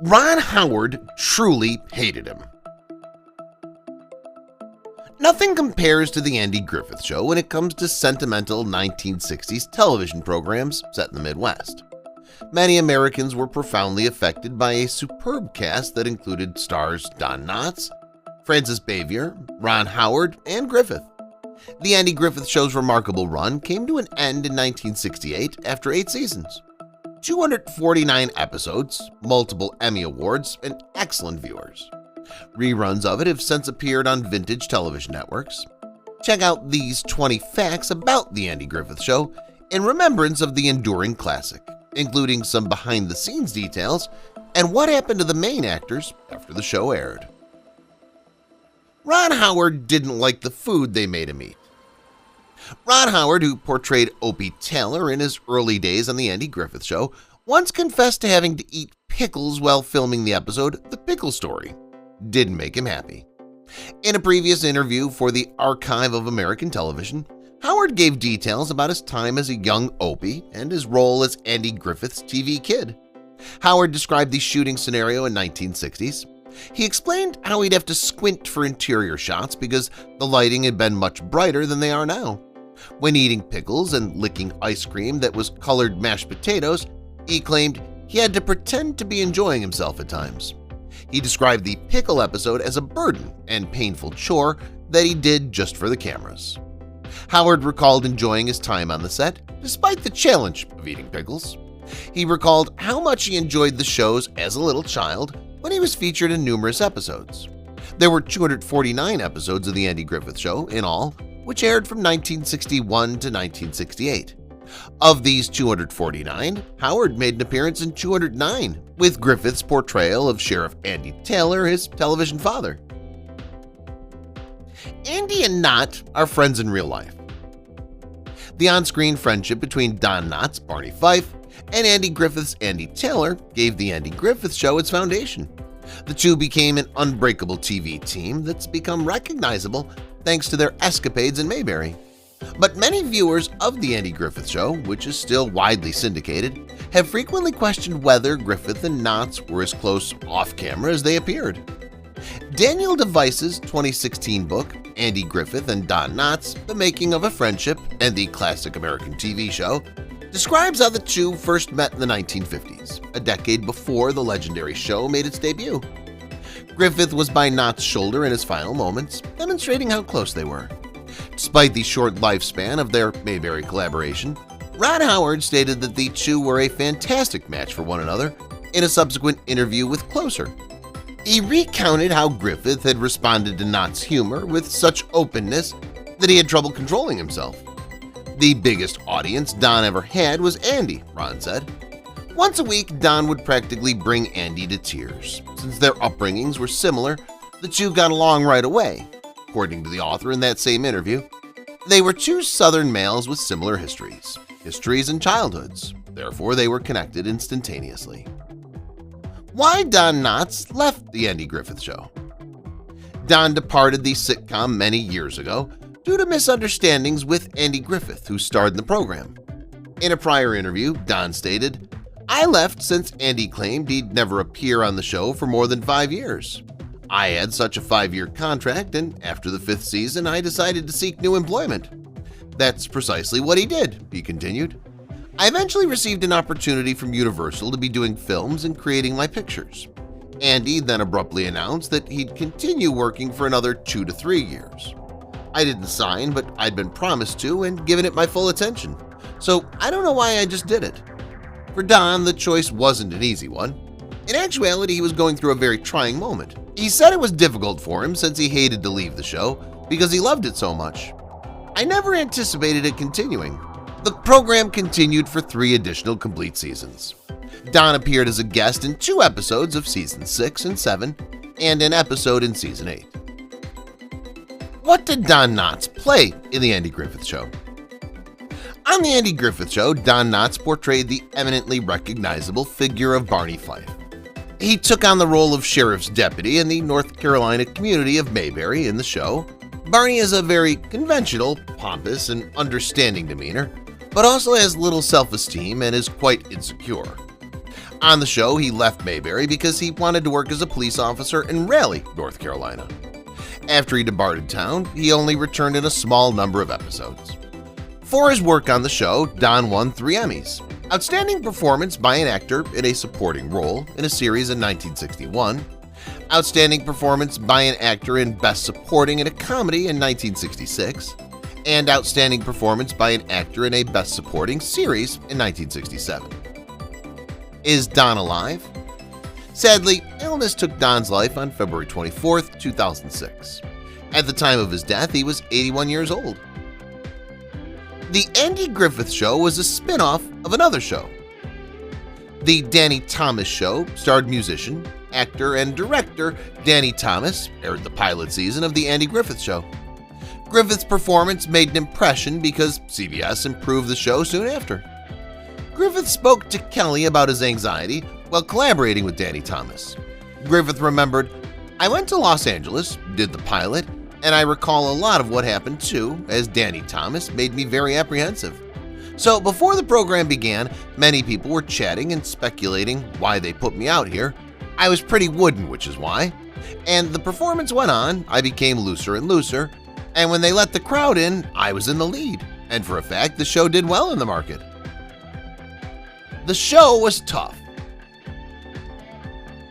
Ron Howard truly hated him. Nothing compares to The Andy Griffith Show when it comes to sentimental 1960s television programs set in the Midwest. Many Americans were profoundly affected by a superb cast that included stars Don Knotts, Frances Bavier, Ron Howard, and Griffith. The Andy Griffith Show's remarkable run came to an end in 1968 after 8 seasons. 249 episodes, multiple Emmy Awards, and excellent viewers. Reruns of it have since appeared on vintage television networks. Check out these 20 facts about The Andy Griffith Show in remembrance of the enduring classic, including some behind-the-scenes details and what happened to the main actors after the show aired. Ron Howard didn't like the food they made him eat. Ron Howard, who portrayed Opie Taylor in his early days on The Andy Griffith Show, once confessed to having to eat pickles while filming the episode The Pickle Story. Didn't make him happy. In a previous interview for the Archive of American Television, Howard gave details about his time as a young Opie and his role as Andy Griffith's TV kid. Howard described the shooting scenario in 1960s. He explained how he'd have to squint for interior shots because the lighting had been much brighter than they are now. When eating pickles and licking ice cream that was colored mashed potatoes, he claimed he had to pretend to be enjoying himself at times. He described the pickle episode as a burden and painful chore that he did just for the cameras. Howard recalled enjoying his time on the set, despite the challenge of eating pickles. He recalled how much he enjoyed the shows as a little child when he was featured in numerous episodes. There were 249 episodes of The Andy Griffith Show in all, which aired from 1961 to 1968. Of these 249, Howard made an appearance in 209, with Griffith's portrayal of Sheriff Andy Taylor, his television father. Andy and Knott are friends in real life. The on-screen friendship between Don Knotts, Barney Fife, and Andy Griffith's Andy Taylor gave The Andy Griffith Show its foundation. The two became an unbreakable TV team that's become recognizable thanks to their escapades in Mayberry. But many viewers of The Andy Griffith Show, which is still widely syndicated, have frequently questioned whether Griffith and Knotts were as close off-camera as they appeared. Daniel DeVice's 2016 book, Andy Griffith and Don Knotts, The Making of a Friendship and the Classic American TV Show, describes how the two first met in the 1950s, a decade before the legendary show made its debut. Griffith was by Knotts' shoulder in his final moments, demonstrating how close they were. Despite the short lifespan of their Mayberry collaboration, Ron Howard stated that the two were a fantastic match for one another in a subsequent interview with Closer. He recounted how Griffith had responded to Knotts' humor with such openness that he had trouble controlling himself. The biggest audience Don ever had was Andy, Ron said. Once a week, Don would practically bring Andy to tears. Since their upbringings were similar, the two got along right away. According to the author in that same interview, they were two Southern males with similar histories and childhoods. Therefore, they were connected instantaneously. Why Don Knotts left The Andy Griffith Show? Don departed the sitcom many years ago due to misunderstandings with Andy Griffith, who starred in the program. In a prior interview, Don stated, "I left since Andy claimed he'd never appear on the show for more than 5 years. I had such a 5-year contract, and after the 5th season, I decided to seek new employment. That's precisely what he did," he continued. "I eventually received an opportunity from Universal to be doing films and creating my pictures. Andy then abruptly announced that he'd continue working for another 2 to 3 years. I didn't sign, but I'd been promised to and given it my full attention. So I don't know why I just did it." For Don, the choice wasn't an easy one. In actuality, he was going through a very trying moment. He said it was difficult for him since he hated to leave the show because he loved it so much. "I never anticipated it continuing." The program continued for 3 additional complete seasons. Don appeared as a guest in 2 episodes of Season 6 and 7 and an episode in Season 8. What did Don Knotts play in The Andy Griffith Show? On The Andy Griffith Show, Don Knotts portrayed the eminently recognizable figure of Barney Fife. He took on the role of sheriff's deputy in the North Carolina community of Mayberry in the show. Barney has a very conventional, pompous, and understanding demeanor, but also has little self-esteem and is quite insecure. On the show, he left Mayberry because he wanted to work as a police officer in Raleigh, North Carolina. After he departed town, he only returned in a small number of episodes. For his work on the show, Don won 3 Emmys: Outstanding Performance by an Actor in a Supporting Role in a Series in 1961, Outstanding Performance by an Actor in Best Supporting in a Comedy in 1966, and Outstanding Performance by an Actor in a Best Supporting Series in 1967. Is Don alive? Sadly, illness took Don's life on February 24, 2006. At the time of his death, he was 81 years old. The Andy Griffith Show was a spin-off of another show. The Danny Thomas Show starred musician, actor, and director Danny Thomas, aired the pilot season of The Andy Griffith Show. Griffith's performance made an impression because CBS improved the show soon after. Griffith spoke to Kelly about his anxiety while collaborating with Danny Thomas. Griffith remembered, "I went to Los Angeles, did the pilot, and I recall a lot of what happened too, as Danny Thomas made me very apprehensive. So before the program began, many people were chatting and speculating why they put me out here. I was pretty wooden, which is why. And the performance went on, I became looser and looser, and when they let the crowd in, I was in the lead. And for a fact, the show did well in the market." The show was tough.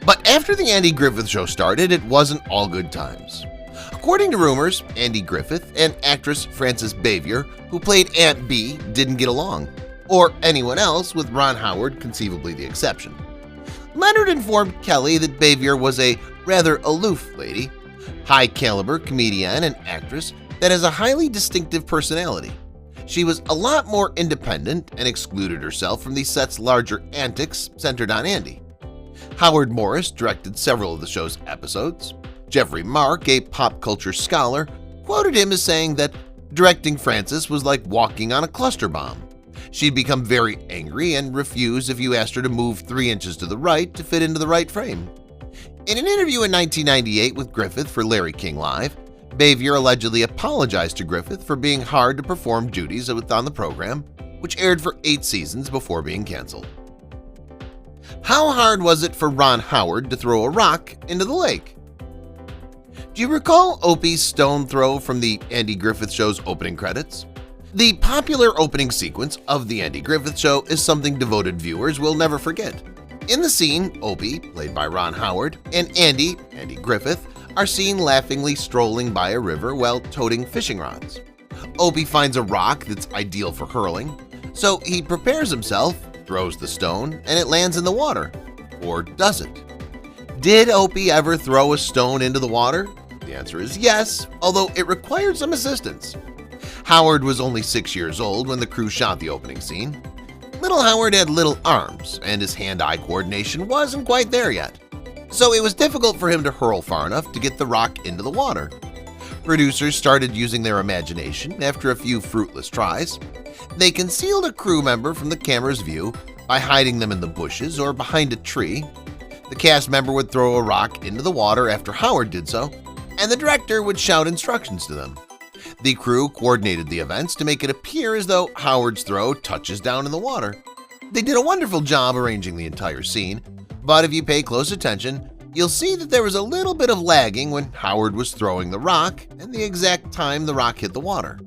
But after the Andy Griffith Show started, it wasn't all good times. According to rumors, Andy Griffith and actress Frances Bavier, who played Aunt Bee, didn't get along, or anyone else, with Ron Howard conceivably the exception. Leonard informed Kelly that Bavier was a rather aloof lady, high-caliber comedian and actress that has a highly distinctive personality. She was a lot more independent and excluded herself from the set's larger antics centered on Andy. Howard Morris directed several of the show's episodes. Jeffrey Mark, a pop culture scholar, quoted him as saying that directing Frances was like walking on a cluster bomb. She'd become very angry and refuse if you asked her to move 3 inches to the right to fit into the right frame. In an interview in 1998 with Griffith for Larry King Live, Bavier allegedly apologized to Griffith for being hard to perform duties on the program, which aired for 8 seasons before being canceled. How hard was it for Ron Howard to throw a rock into the lake? Do you recall Opie's stone throw from the Andy Griffith Show's opening credits? The popular opening sequence of The Andy Griffith Show is something devoted viewers will never forget. In the scene, Opie, played by Ron Howard, and Andy Griffith, are seen laughingly strolling by a river while toting fishing rods. Opie finds a rock that's ideal for hurling, so he prepares himself, throws the stone, and it lands in the water. Or does it? Did Opie ever throw a stone into the water? The answer is yes, although it required some assistance. Howard was only 6 years old when the crew shot the opening scene. Little Howard had little arms, and his hand-eye coordination wasn't quite there yet. So it was difficult for him to hurl far enough to get the rock into the water. Producers started using their imagination after a few fruitless tries. They concealed a crew member from the camera's view by hiding them in the bushes or behind a tree. The cast member would throw a rock into the water after Howard did so, and the director would shout instructions to them. The crew coordinated the events to make it appear as though Howard's throw touches down in the water. They did a wonderful job arranging the entire scene, but if you pay close attention, you'll see that there was a little bit of lagging when Howard was throwing the rock and the exact time the rock hit the water.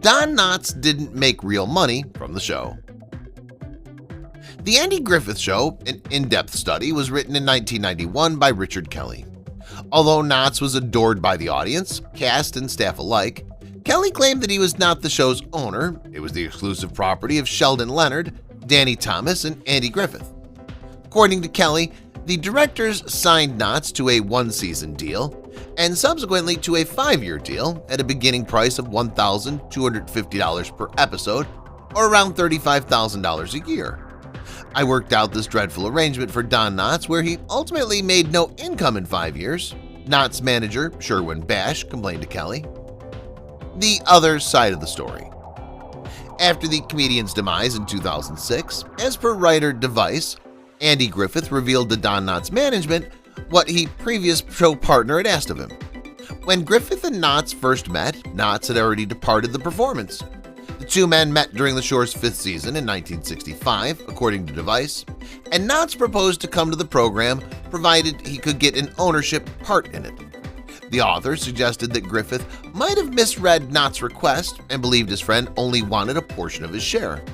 Don Knotts didn't make real money from the show. The Andy Griffith Show, an in-depth study, was written in 1991 by Richard Kelly. Although Knotts was adored by the audience, cast and staff alike, Kelly claimed that he was not the show's owner. It was the exclusive property of Sheldon Leonard, Danny Thomas, and Andy Griffith. According to Kelly, the directors signed Knotts to a 1-season deal and subsequently to a 5-year deal at a beginning price of $1,250 per episode, or around $35,000 a year. I worked out this dreadful arrangement for Don Knotts, where he ultimately made no income in 5 years. Knotts' manager, Sherwin Bash, complained to Kelly. The other side of the story. After the comedian's demise in 2006, as per writer Device, Andy Griffith revealed to Don Knotts' management what his previous show partner had asked of him. When Griffith and Knotts first met, Knotts had already departed the performance. The two men met during the show's 5th season in 1965, according to Device, and Knotts proposed to come to the program provided he could get an ownership part in it. The author suggested that Griffith might have misread Knotts' request and believed his friend only wanted a portion of his share.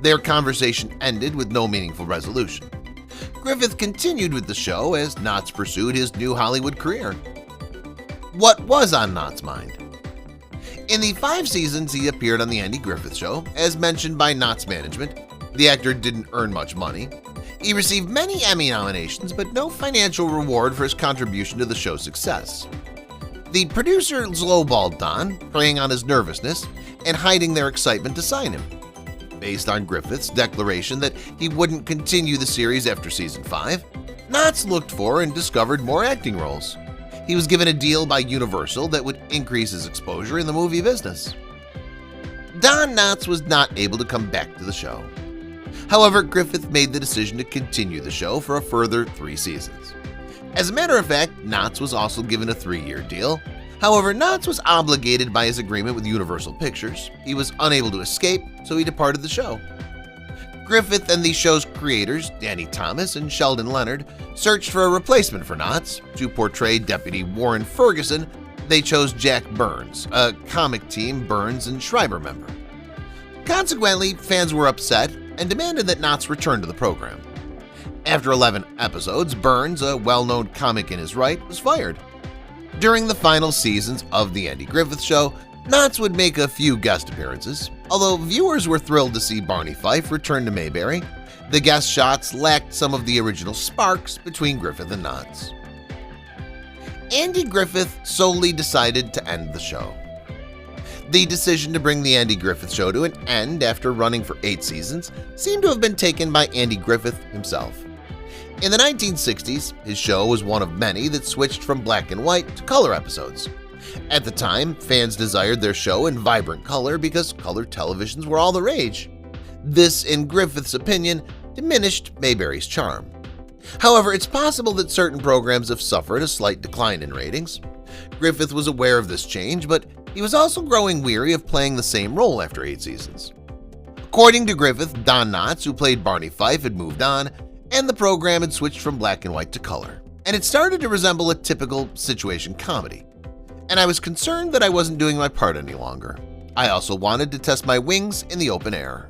Their conversation ended with no meaningful resolution. Griffith continued with the show as Knotts pursued his new Hollywood career. What was on Knotts' mind? In the 5 seasons he appeared on The Andy Griffith Show, as mentioned by Knotts' management, the actor didn't earn much money. He received many Emmy nominations, but no financial reward for his contribution to the show's success. The producer lowballed Don, preying on his nervousness and hiding their excitement to sign him. Based on Griffith's declaration that he wouldn't continue the series after season 5, Knotts looked for and discovered more acting roles. He was given a deal by Universal that would increase his exposure in the movie business. Don Knotts was not able to come back to the show. However, Griffith made the decision to continue the show for a further 3 seasons. As a matter of fact, Knotts was also given a 3-year deal. However, Knotts was obligated by his agreement with Universal Pictures. He was unable to escape, so he departed the show. Griffith and the show's creators, Danny Thomas and Sheldon Leonard, searched for a replacement for Knotts. To portray Deputy Warren Ferguson, they chose Jack Burns, a comic team Burns and Schreiber member. Consequently, fans were upset and demanded that Knotts return to the program. After 11 episodes, Burns, a well-known comic in his right, was fired. During the final seasons of The Andy Griffith Show, Knotts would make a few guest appearances. Although viewers were thrilled to see Barney Fife return to Mayberry, the guest shots lacked some of the original sparks between Griffith and Knotts. Andy Griffith solely decided to end the show. The decision to bring The Andy Griffith Show to an end after running for 8 seasons seemed to have been taken by Andy Griffith himself. In the 1960s, his show was one of many that switched from black and white to color episodes. At the time, fans desired their show in vibrant color because color televisions were all the rage. This, in Griffith's opinion, diminished Mayberry's charm. However, it's possible that certain programs have suffered a slight decline in ratings. Griffith was aware of this change, but he was also growing weary of playing the same role after 8 seasons. According to Griffith, Don Knotts, who played Barney Fife, had moved on, and the program had switched from black and white to color, and it started to resemble a typical situation comedy. And I was concerned that I wasn't doing my part any longer. I also wanted to test my wings in the open air.